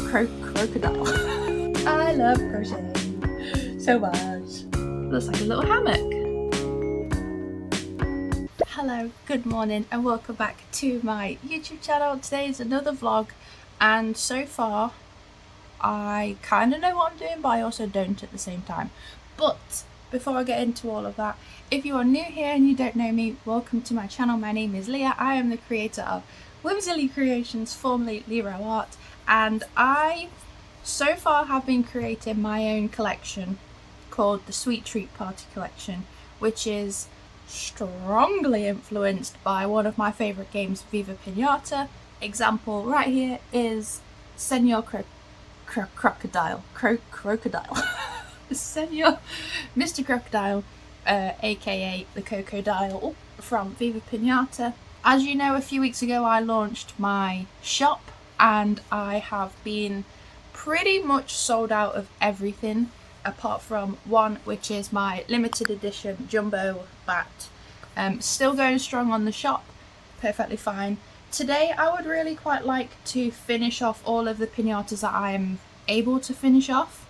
crocodile. I love crocheting so much. Looks like a little hammock. Hello, good morning and welcome back to my YouTube channel. Today is another vlog and so far I kind of know what I'm doing but I also don't at the same time. But before I get into all of that, if you are new here and you don't know me, welcome to my channel. My name is Leah. I am the creator of Whimsily Creations, formerly Lero Art, and I so far have been creating my own collection called the Sweet Treat Party Collection, which is strongly influenced by one of my favourite games, Viva Pinata. Example right here is Senor Crocodile. Senor Mr. Crocodile, aka the Crocodile from Viva Pinata. As you know, a few weeks ago I launched my shop and I have been pretty much sold out of everything apart from one, which is my limited edition jumbo bat. Still going strong on the shop, perfectly fine. Today I would really quite like to finish off all of the pinatas that I am able to finish off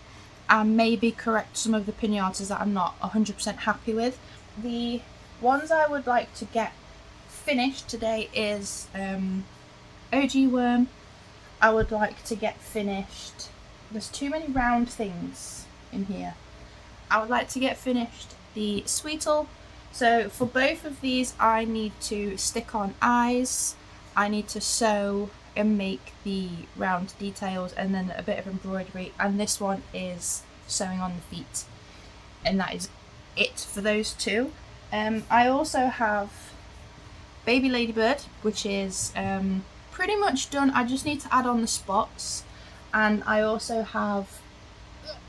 and maybe correct some of the pinatas that I'm not 100% happy with. The ones I would like to get finished today is OG Worm. I would like to get finished, there's too many round things in here. I would like to get finished the Sweetle. So for both of these I need to stick on eyes, I need to sew and make the round details and then a bit of embroidery, and this one is sewing on the feet, and that is it for those two. I also have Baby Ladybird, which is pretty much done. I just need to add on the spots, and I also have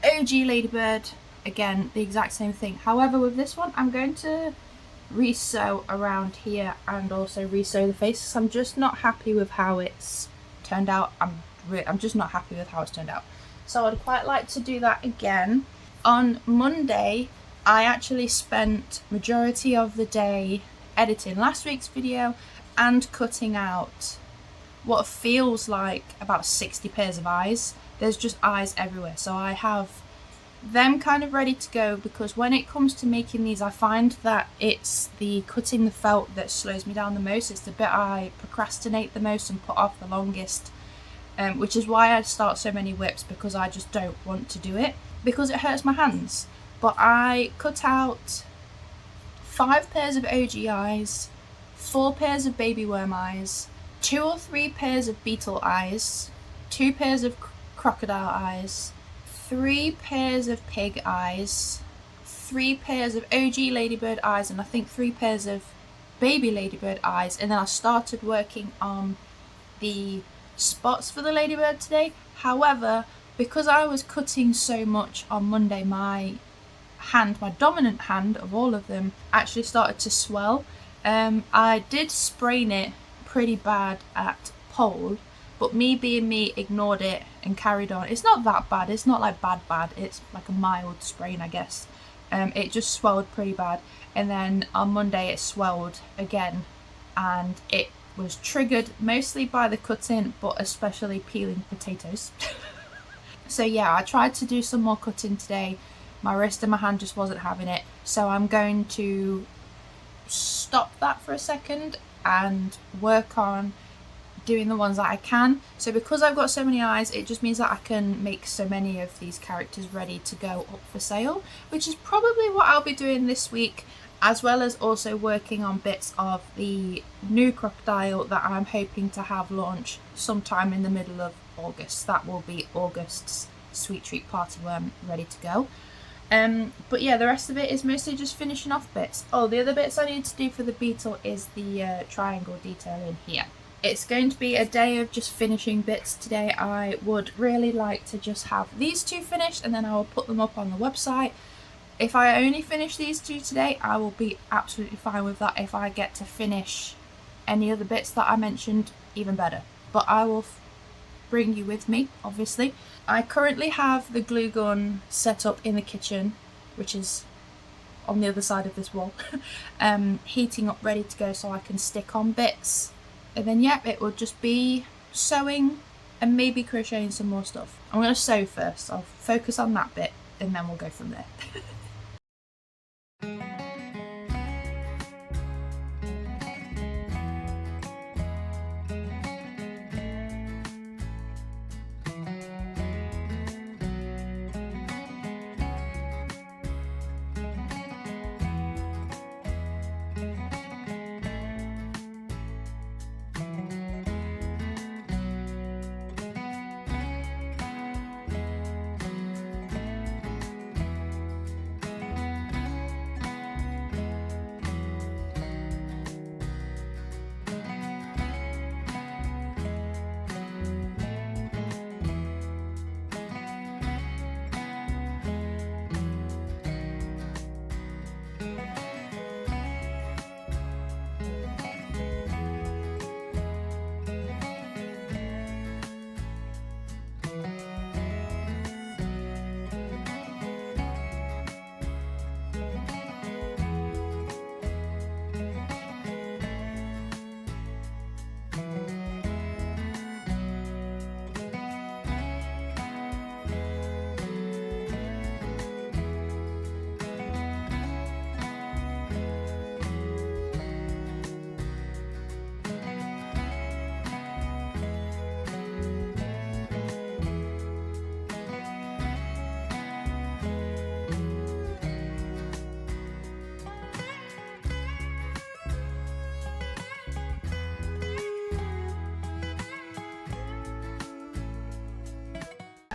OG Ladybird, again the exact same thing. However, with this one I'm going to re-sew around here and also re-sew the face. I'm just not happy with how it's turned out. I'm just not happy with how it's turned out, so I'd quite like to do that again. On Monday I actually spent majority of the day editing last week's video and cutting out what feels like about 60 pairs of eyes. There's just eyes everywhere, so I have them kind of ready to go, because when it comes to making these I find that it's the cutting the felt that slows me down the most. It's the bit I procrastinate the most and put off the longest, which is why I start so many whips, because I just don't want to do it because it hurts my hands. But I cut out 5 pairs of OG eyes, 4 pairs of baby worm eyes, 2 or 3 pairs of beetle eyes, 2 pairs of crocodile eyes, 3 pairs of pig eyes, 3 pairs of OG ladybird eyes, and I think 3 pairs of baby ladybird eyes. And then I started working on the spots for the ladybird today. However, because I was cutting so much on Monday, my dominant hand of all of them actually started to swell. I did sprain it pretty bad at pole, but me being me ignored it and carried on. It's not that bad, it's not like bad, it's like a mild sprain, I guess. It just swelled pretty bad, and then on Monday it swelled again, and it was triggered mostly by the cutting, but especially peeling potatoes. So yeah, I tried to do some more cutting today. My wrist and my hand just wasn't having it, so I'm going to stop that for a second and work on doing the ones that I can. So because I've got so many eyes, it just means that I can make so many of these characters ready to go up for sale, which is probably what I'll be doing this week, as well as also working on bits of the new crocodile that I'm hoping to have launch sometime in the middle of August. That will be August's Sweet Treat Party Worm ready to go. But yeah, the rest of it is mostly just finishing off bits. Oh, the other bits I need to do for the beetle is the triangle detail in here. It's going to be a day of just finishing bits today. I would really like to just have these 2 finished and then I will put them up on the website. If I only finish these 2 today, I will be absolutely fine with that. If I get to finish any other bits that I mentioned, even better. But I will bring you with me, obviously. I currently have the glue gun set up in the kitchen, which is on the other side of this wall, heating up ready to go so I can stick on bits. And then yep, it will just be sewing and maybe crocheting some more stuff. I'm going to sew first. I'll focus on that bit and then we'll go from there.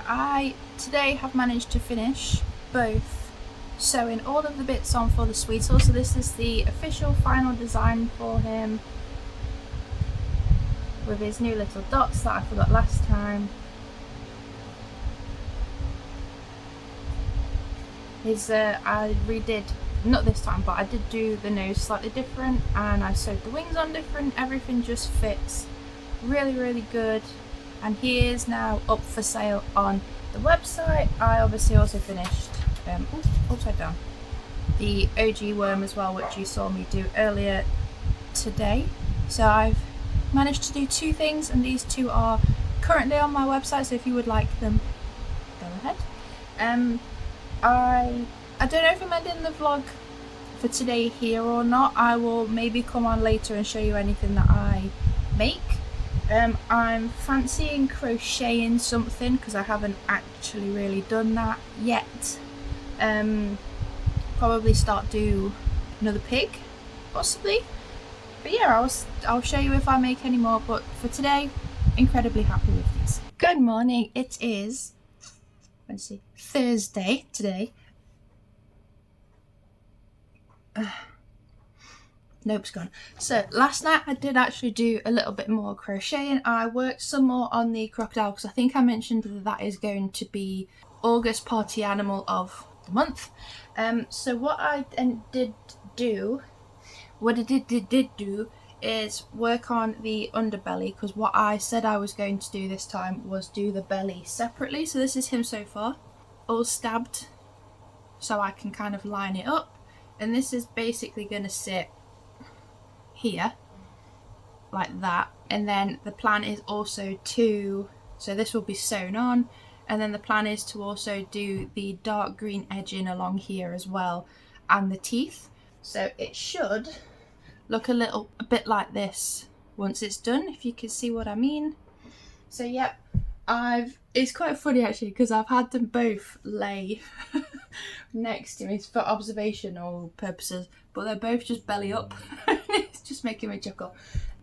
I today have managed to finish both sewing all of the bits on for the sweetle. So this is the official final design for him with his new little dots that I forgot last time. I redid, not this time, but I did do the nose slightly different and I sewed the wings on different. Everything just fits really good. And he is now up for sale on the website. I obviously also finished upside down the OG worm as well, which you saw me do earlier today. So I've managed to do two things, and these two are currently on my website, so if you would like them, go ahead. I don't know if I'm ending the vlog for today here or not. I will maybe come on later and show you anything that I make. I'm fancying crocheting something because I haven't actually really done that yet. Probably start do another pig possibly, but yeah, I'll show you if I make any more. But for today, incredibly happy with these. Good morning. It is, let's see, Thursday today. Nope, it's gone. So last night I did actually do a little bit more crocheting. I worked some more on the crocodile because I think I mentioned that that is going to be August party animal of the month. So what I did do is work on the underbelly, because what I said I was going to do this time was do the belly separately. So this is him so far, all stabbed, so I can kind of line it up, and this is basically going to sit here like that. And then the plan is also to, so this will be sewn on, and then the plan is to also do the dark green edging along here as well, and the teeth. So it should look a bit like this once it's done, if you can see what I mean. So yep, it's quite funny actually because I've had them both lay next to me for observational purposes, but they're both just belly up. It's just making me chuckle.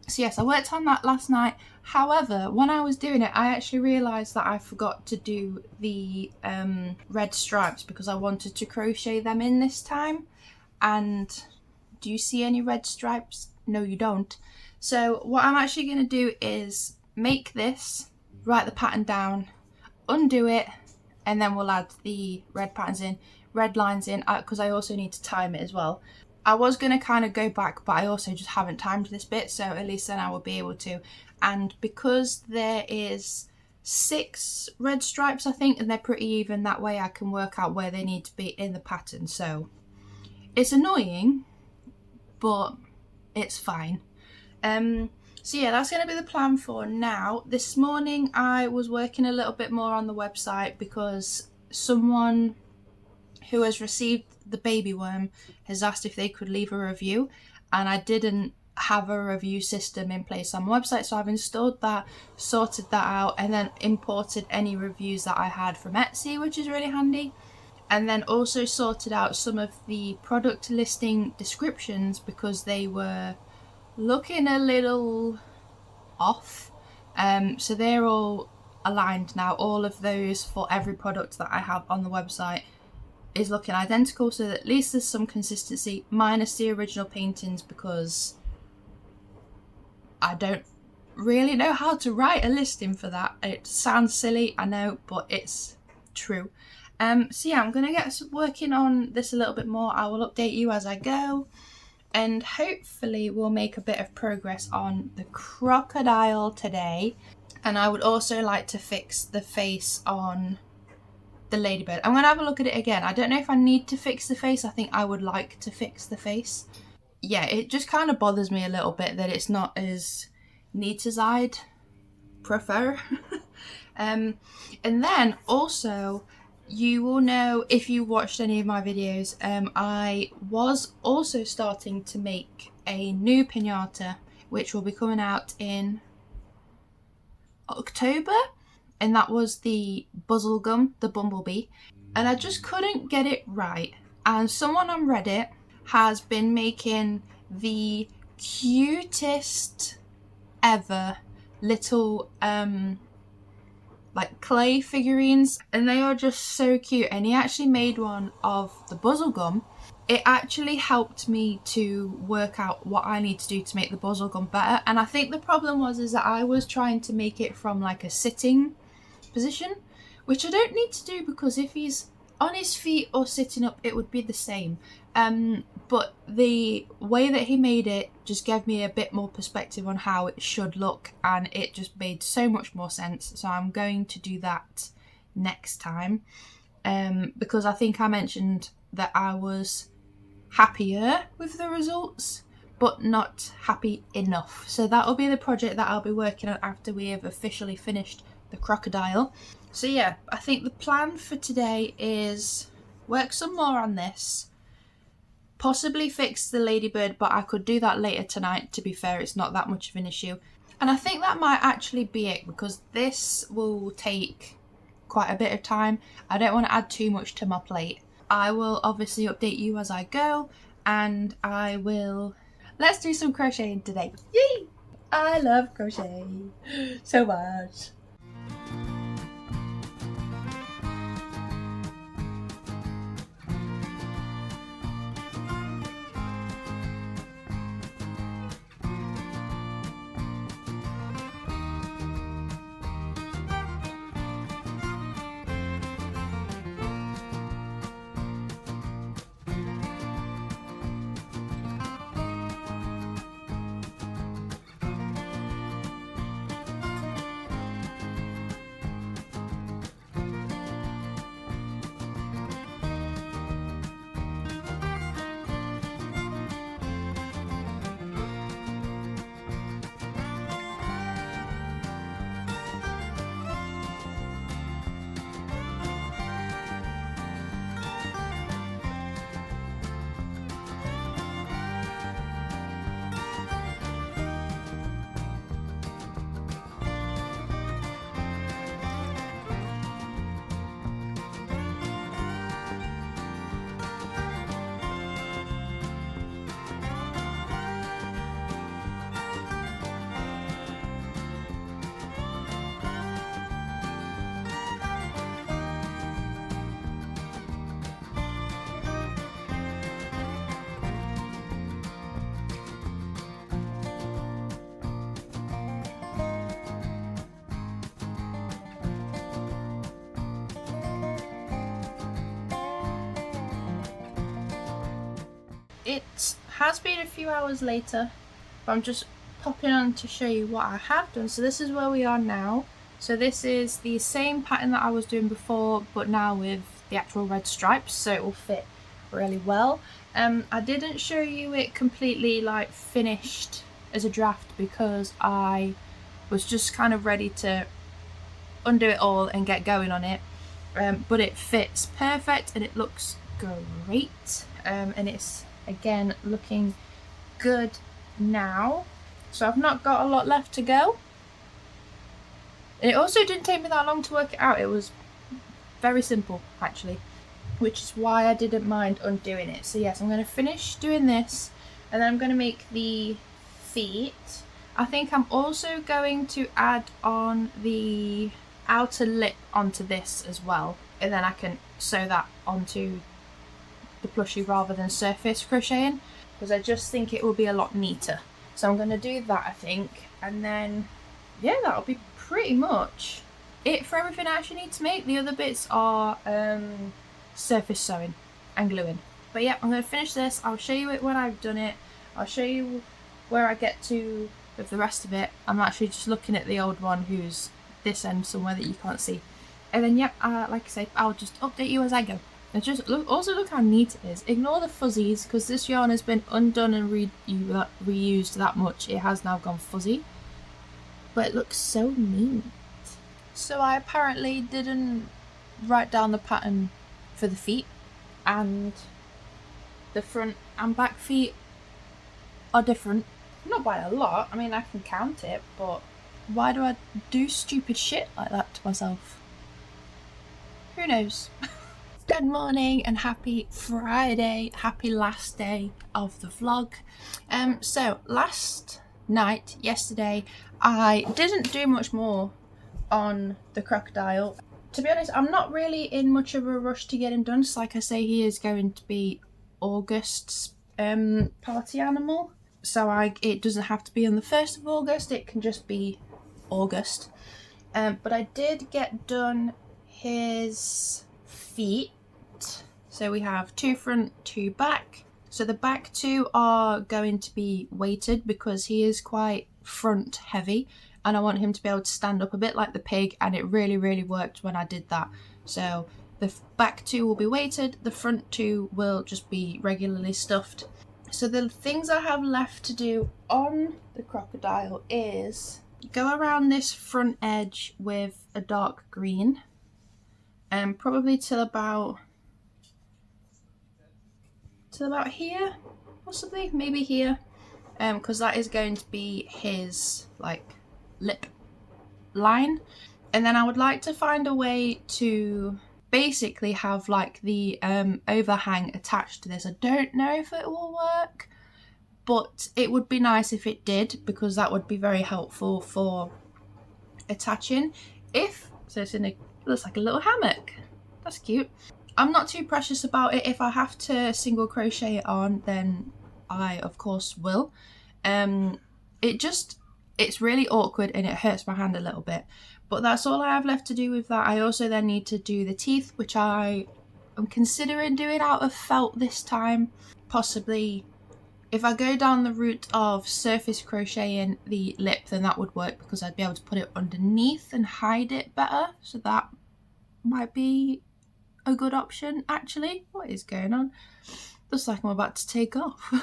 So yes, I worked on that last night. However, when I was doing it, I actually realised that I forgot to do the red stripes because I wanted to crochet them in this time. And do you see any red stripes? No, you don't. So what I'm actually going to do is make this, write the pattern down, undo it, and then we'll add the red lines in, because I also need to time it as well. I was going to kind of go back, but I also just haven't timed this bit, so at least then I will be able to. And because there is 6 red stripes, I think, and they're pretty even, that way I can work out where they need to be in the pattern. So it's annoying, but it's fine. So yeah, that's going to be the plan for now. This morning I was working a little bit more on the website because someone who has received the baby worm has asked if they could leave a review, and I didn't have a review system in place on my website, so I've installed that, sorted that out, and then imported any reviews that I had from Etsy, which is really handy. And then also sorted out some of the product listing descriptions because they were looking a little off. So they're all aligned now. All of those for every product that I have on the website is looking identical, so at least there's some consistency, minus the original paintings, because I don't really know how to write a listing for that. It sounds silly, I know, but it's true. So yeah, I'm gonna get working on this a little bit more. I will update you as I go, and hopefully we'll make a bit of progress on the crocodile today. And I would also like to fix the face on the Ladybird. I'm gonna have a look at it again. I don't know if I need to fix the face. I think I would like to fix the face. Yeah, it just kind of bothers me a little bit that it's not as neat as I'd prefer. And then also, you will know if you watched any of my videos, I was also starting to make a new pinata, which will be coming out in October, and that was the Buzzlegum, the bumblebee, and I just couldn't get it right. And someone on Reddit has been making the cutest ever little like clay figurines, and they are just so cute. And he actually made one of the Buzzlegum. It actually helped me to work out what I need to do to make the Buzzlegum better. And I think the problem was that I was trying to make it from like a sitting position, which I don't need to do, because if he's on his feet or sitting up it would be the same. But the way that he made it just gave me a bit more perspective on how it should look, and it just made so much more sense. So I'm going to do that next time, because I think I mentioned that I was happier with the results but not happy enough. So that'll be the project that I'll be working on after we have officially finished the crocodile. So yeah, I think the plan for today is work some more on this, possibly fix the Ladybird, but I could do that later tonight. To be fair, it's not that much of an issue. And I think that might actually be it, because this will take quite a bit of time. I don't want to add too much to my plate. I will obviously update you as I go, and let's do some crocheting today. Yay! I love crocheting so much. It has been a few hours later, but I'm just popping on to show you what I have done. So this is where we are now. So this is the same pattern that I was doing before, but now with the actual red stripes, so it will fit really well. I didn't show you it completely like finished as a draft because I was just kind of ready to undo it all and get going on it. But it fits perfect and it looks great. And it's again looking good now. So I've not got a lot left to go. And it also didn't take me that long to work it out. It was very simple actually, which is why I didn't mind undoing it. So yes, I'm going to finish doing this and then I'm going to make the feet. I think I'm also going to add on the outer lip onto this as well, and then I can sew that onto the plushie rather than surface crocheting, because I just think it will be a lot neater. So I'm going to do that, I think, and then yeah, that'll be pretty much it for everything I actually need to make. The other bits are surface sewing and gluing. But yeah, I'm going to finish this. I'll show you it when I've done it. I'll show you where I get to with the rest of it. I'm actually just looking at the old one who's this end somewhere that you can't see. And then yeah, like I say, I'll just update you as I go. And just look how neat it is. Ignore the fuzzies because this yarn has been undone and reused that much. It has now gone fuzzy. But it looks so neat. So I apparently didn't write down the pattern for the feet, and the front and back feet are different. Not by a lot, I mean I can count it, but why do I do stupid shit like that to myself? Who knows? Good morning and happy Friday, happy last day of the vlog. So last night, yesterday, I didn't do much more on the crocodile. To be honest, I'm not really in much of a rush to get him done. So like I say, he is going to be August's party animal. So it doesn't have to be on the 1st of August, it can just be August. But I did get done his feet. So we have 2 front, 2 back. So the back 2 are going to be weighted because he is quite front heavy and I want him to be able to stand up a bit like the pig, and it really worked when I did that. So the back 2 will be weighted, the front 2 will just be regularly stuffed. So the things I have left to do on the crocodile is go around this front edge with a dark green, and probably till about here, possibly, maybe here, because that is going to be his like lip line. And then I would like to find a way to basically have like the overhang attached to this. I don't know if it will work, but it would be nice if it did, because that would be very helpful for attaching. So it's looks like a little hammock. That's cute. I'm not too precious about it. If I have to single crochet it on, then I of course will. It's really awkward and it hurts my hand a little bit, but that's all I have left to do with that. I also then need to do the teeth, which I am considering doing out of felt this time. Possibly if I go down the route of surface crocheting the lip, then that would work because I'd be able to put it underneath and hide it better. So that might be a good option actually. What is going on? Looks like I'm about to take off.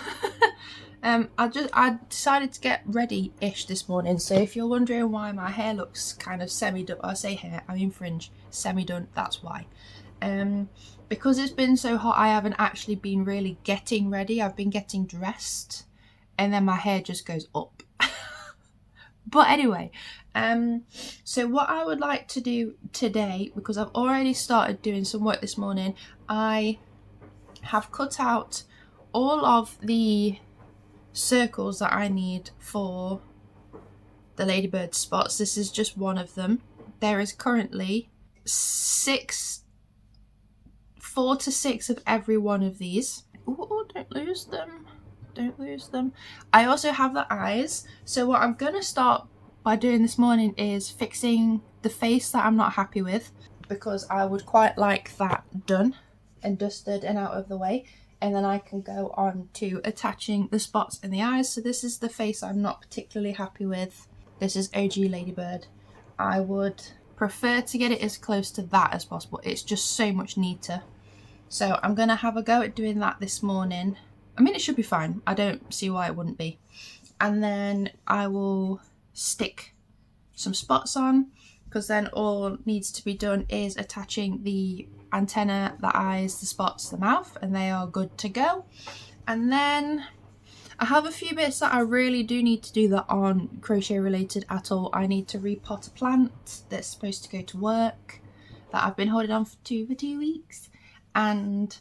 I decided to get ready-ish this morning, so if you're wondering why my hair looks kind of semi-done, I say hair, I mean fringe, semi-done, that's why. Because it's been so hot, I haven't actually been really getting ready. I've been getting dressed and then my hair just goes up. But anyway, so what I would like to do today, because I've already started doing some work this morning, I have cut out all of the circles that I need for the Ladybird spots. This is just one of them. There is currently 4 to 6 of every one of these. Oh, don't lose them. Don't lose them. I also have the eyes. So what I'm going to start by doing this morning is fixing the face that I'm not happy with, because I would quite like that done and dusted and out of the way. And then I can go on to attaching the spots in the eyes. So this is the face I'm not particularly happy with. This is OG Ladybird. I would prefer to get it as close to that as possible. It's just so much neater. So I'm going to have a go at doing that this morning. I mean, it should be fine. I don't see why it wouldn't be. and then I will stick some spots on, because then all needs to be done is attaching the antenna, the eyes, the spots, the mouth, and they are good to go. And then I have a few bits that I really do need to do that aren't crochet related at all. I need to repot a plant that's supposed to go to work that I've been holding on for 2 weeks, and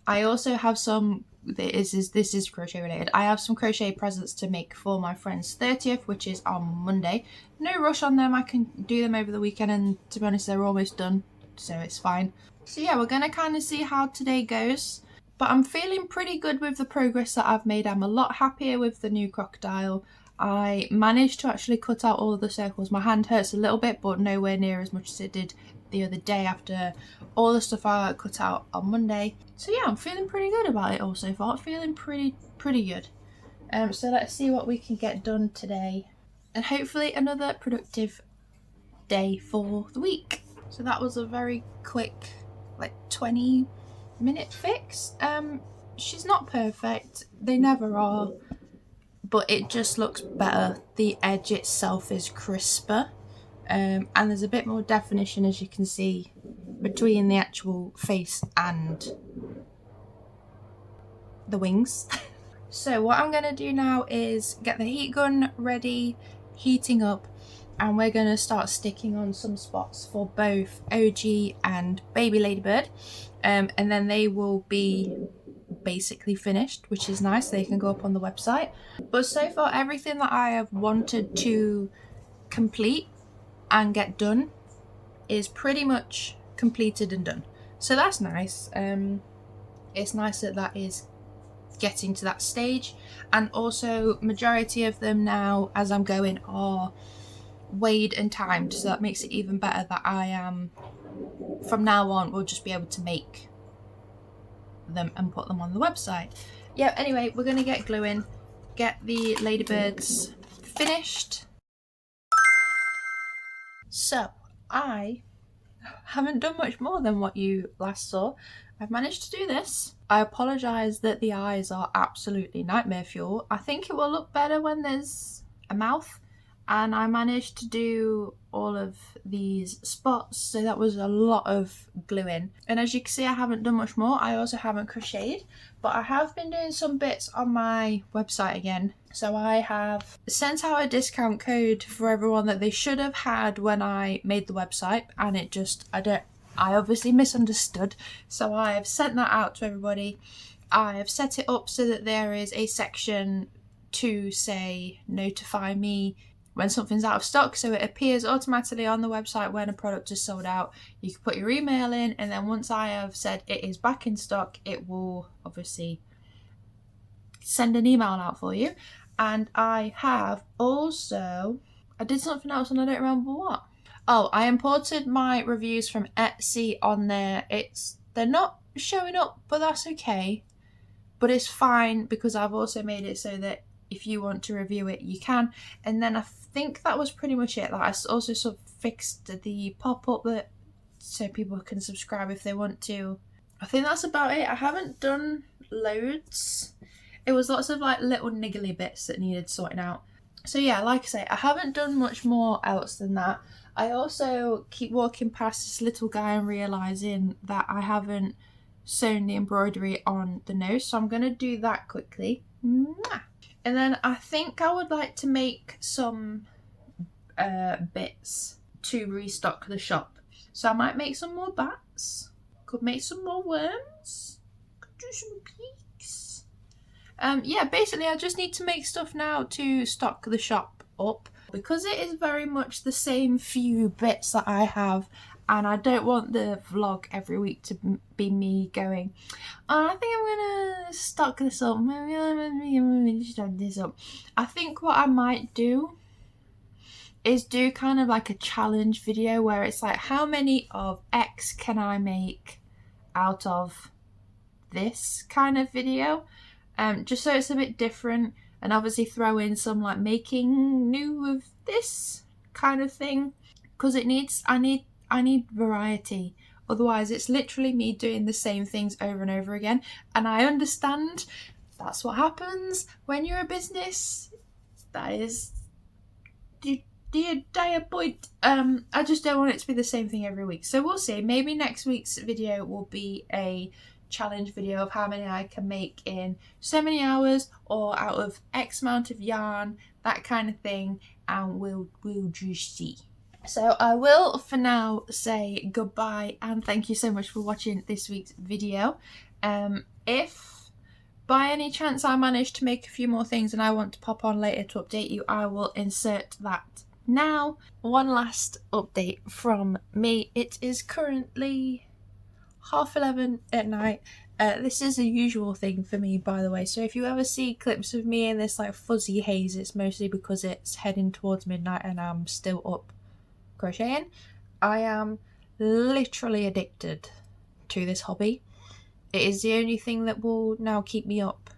I also have some, this is crochet related, I have some crochet presents to make for my friend's 30th, which is on Monday. No rush on them, I can do them over the weekend, and to be honest they're almost done, so it's fine. So yeah, we're gonna kind of see how today goes, but I'm feeling pretty good with the progress that I've made. I'm a lot happier with the new crocodile. I managed to actually cut out all of the circles. My hand hurts a little bit, but nowhere near as much as it did the other day after all the stuff I cut out on Monday. So yeah, I'm feeling pretty good about it all so far. Feeling pretty good. So let's see what we can get done today, and hopefully another productive day for the week. So that was a very quick, like 20-minute fix. She's not perfect, they never are, but it just looks better. The edge itself is crisper, and there's a bit more definition, as you can see, between the actual face and the wings. So what I'm going to do now is get the heat gun ready, heating up, and we're going to start sticking on some spots for both OG and baby Ladybird, and then they will be basically finished, which is nice. They can go up on the website. But so far everything that I have wanted to complete and get done is pretty much completed and done, so that's nice. It's nice that that is getting to that stage, and also majority of them now as I'm going are weighed and timed, so that makes it even better that I am, from now on, we'll just be able to make them and put them on the website. Yeah, anyway, we're gonna get gluing, get the Ladybirds finished. So I haven't done much more than what you last saw. I've managed to do this. I apologise that the eyes are absolutely nightmare fuel. I think it will look better when there's a mouth, and I managed to do all of these spots, so that was a lot of gluing. And as you can see, I haven't done much more. I also haven't crocheted, but I have been doing some bits on my website again. So I have sent out a discount code for everyone that they should have had when I made the website, and it just, I obviously misunderstood. So I have sent that out to everybody. I have set it up so that there is a section to say notify me when something's out of stock, so it appears automatically on the website when a product is sold out. You can put your email in, and then once I have said it is back in stock, it will obviously send an email out for you. And I have also, I did something else and I don't remember what. Oh, I imported my reviews from Etsy on there. They're not showing up, but that's okay. But it's fine, because I've also made it so that if you want to review it, you can. And then I think that was pretty much it. Like, I also sort of fixed the pop-up that so people can subscribe if they want to. I think that's about it. I haven't done loads. It was lots of like little niggly bits that needed sorting out. So yeah, like I say, I haven't done much more else than that. I also keep walking past this little guy and realising that I haven't sewn the embroidery on the nose, so I'm going to do that quickly. Mwah! And then I think I would like to make some bits to restock the shop. So I might make some more bats, could make some more worms, could do some peaks. Yeah, basically I just need to make stuff now to stock the shop up, because it is very much the same few bits that I have, and I don't want the vlog every week to be me going, oh, I think I'm gonna stock this up, maybe stock this up. I think what I might do is do kind of like a challenge video where it's like, how many of X can I make out of this kind of video, just so it's a bit different, and obviously throw in some like making new of this kind of thing, because I need variety. Otherwise it's literally me doing the same things over and over again, and I understand that's what happens when you're a business. That is the entire point. I just don't want it to be the same thing every week. So we'll see. Maybe next week's video will be a challenge video of how many I can make in so many hours or out of X amount of yarn, that kind of thing, and we'll just see. So I will for now say goodbye and thank you so much for watching this week's video. If by any chance I manage to make a few more things and I want to pop on later to update you, I will insert that now. One last update from me. It is currently 11:30 at night. This is a usual thing for me, by the way, so if you ever see clips of me in this like fuzzy haze, it's mostly because it's heading towards midnight and I'm still up crocheting. I am literally addicted to this hobby. It is the only thing that will now keep me up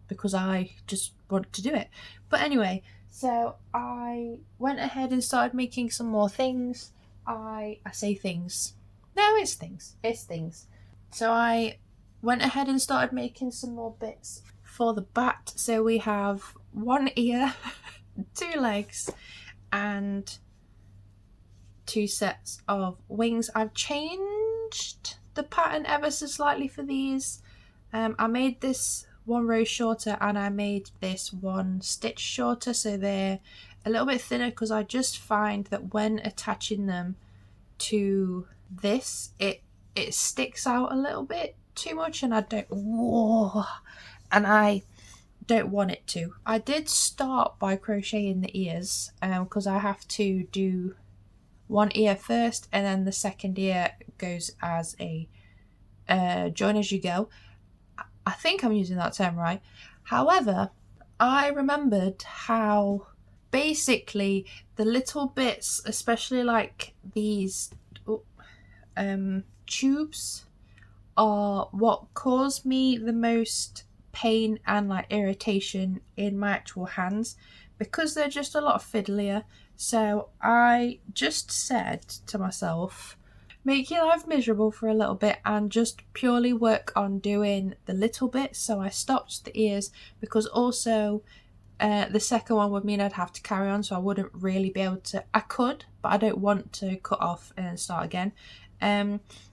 because I just want to do it. But anyway, so I went ahead and started making some more things. I say things. No, it's things. It's things. So I went ahead and started making some more bits for the bat. So we have one ear, 2 legs, and 2 sets of wings. I've changed the pattern ever so slightly for these. I made this 1 row shorter and I made this 1 stitch shorter, so they're a little bit thinner because I just find that when attaching them to this, it sticks out a little bit too much and I don't want it to. I did start by crocheting the ears because I have to do 1 ear first and then the second ear goes as a join as you go. I think I'm using that term right. However, I remembered how basically the little bits, especially like these tubes, are what cause me the most pain and like irritation in my actual hands because they're just a lot fiddlier. So I just said to myself, make your life miserable for a little bit and just purely work on doing the little bits. So I stopped the ears because also the second one would mean I'd have to carry on, so I wouldn't really be able to. I could, but I don't want to cut off and start again.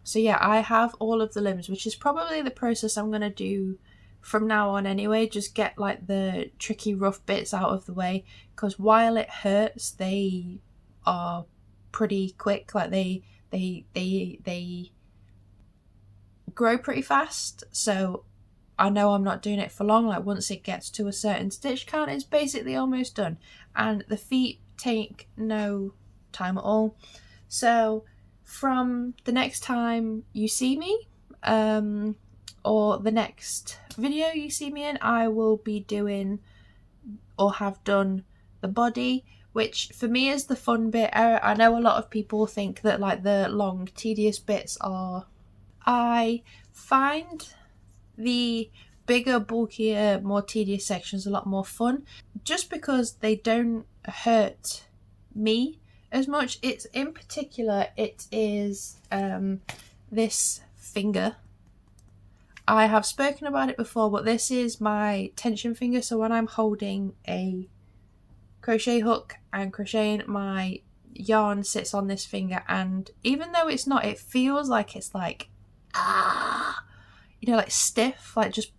So yeah, I have all of the limbs, which is probably the process I'm going to do from now on anyway. Just get like the tricky rough bits out of the way, because while it hurts, they are pretty quick. Like they grow pretty fast, so I know I'm not doing it for long. Like once it gets to a certain stitch count, it's basically almost done, and the feet take no time at all. So from the next time you see me, or the next video you see me in, I will be doing or have done the body, which for me is the fun bit. I know a lot of people think that like the long tedious bits are. I find the bigger, bulkier, more tedious sections a lot more fun just because they don't hurt me as much. It's in particular, it is this finger. I have spoken about it before, but this is my tension finger. So when I'm holding a crochet hook and crocheting, my yarn sits on this finger, and even though it's not, it feels like it's like you know, like stiff, like just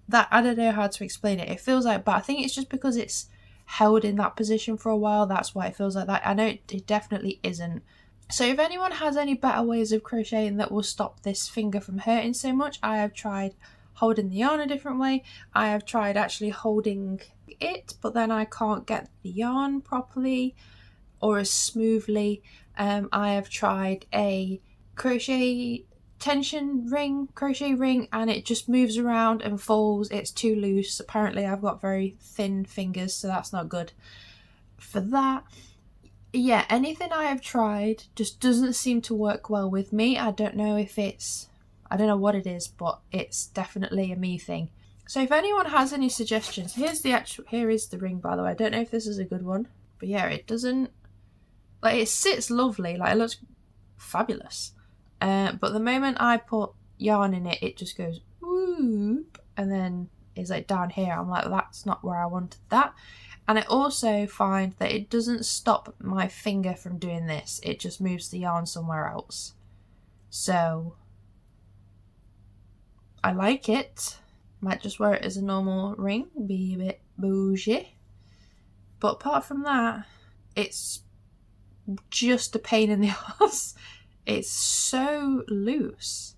that. I don't know how to explain it. It feels like, but I think it's just because it's held in that position for a while, that's why it feels like that. I know it definitely isn't. So if anyone has any better ways of crocheting that will stop this finger from hurting so much, I have tried holding the yarn a different way. I have tried actually holding it, but then I can't get the yarn properly or as smoothly. I have tried a crochet ring, and it just moves around and falls. It's too loose. Apparently I've got very thin fingers, so that's not good for that. Yeah, anything I have tried just doesn't seem to work well with me. I don't know what it is, but it's definitely a me thing. So if anyone has any suggestions, here is the ring, by the way. I don't know if this is a good one, but yeah, it doesn't, like, it sits lovely, like it looks fabulous. But the moment I put yarn in it, it just goes whoop, and then is like down here. I'm like, that's not where I wanted that. And I also find that it doesn't stop my finger from doing this. It just moves the yarn somewhere else. So I like it. Might just wear it as a normal ring, be a bit bougie. But apart from that, it's just a pain in the ass. It's so loose.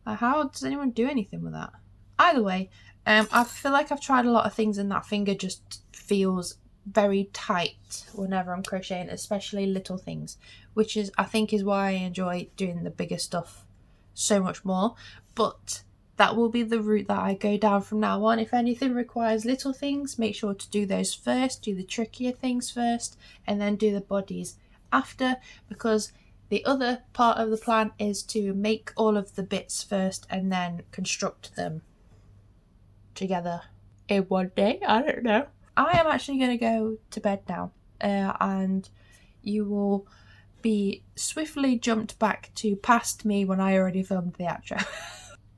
How does anyone do anything with that? Either way, I feel like I've tried a lot of things and that finger just feels very tight whenever I'm crocheting, especially little things, which is, I think, is why I enjoy doing the bigger stuff so much more. But that will be the route that I go down from now on. If anything requires little things, make sure to do those first, do the trickier things first, and then do the bodies after, because the other part of the plan is to make all of the bits first and then construct them together in one day. I don't know. I am actually going to go to bed now, and you will be swiftly jumped back to past me when I already filmed the outro.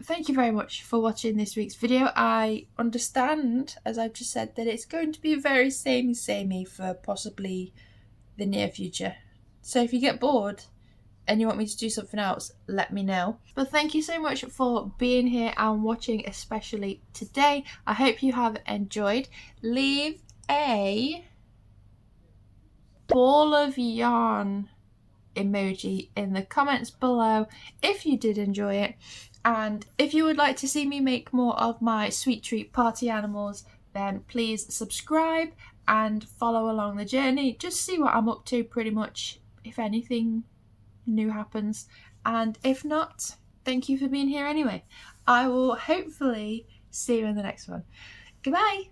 Thank you very much for watching this week's video. I understand, as I've just said, that it's going to be very samey for possibly the near future. So if you get bored and you want me to do something else, let me know. But thank you so much for being here and watching, especially today. I hope you have enjoyed. Leave a ball of yarn emoji in the comments below if you did enjoy it. And if you would like to see me make more of my sweet treat party animals, then please subscribe and follow along the journey. Just see what I'm up to, pretty much, if anything new happens. And if not, thank you for being here anyway. I will hopefully see you in the next one. Goodbye.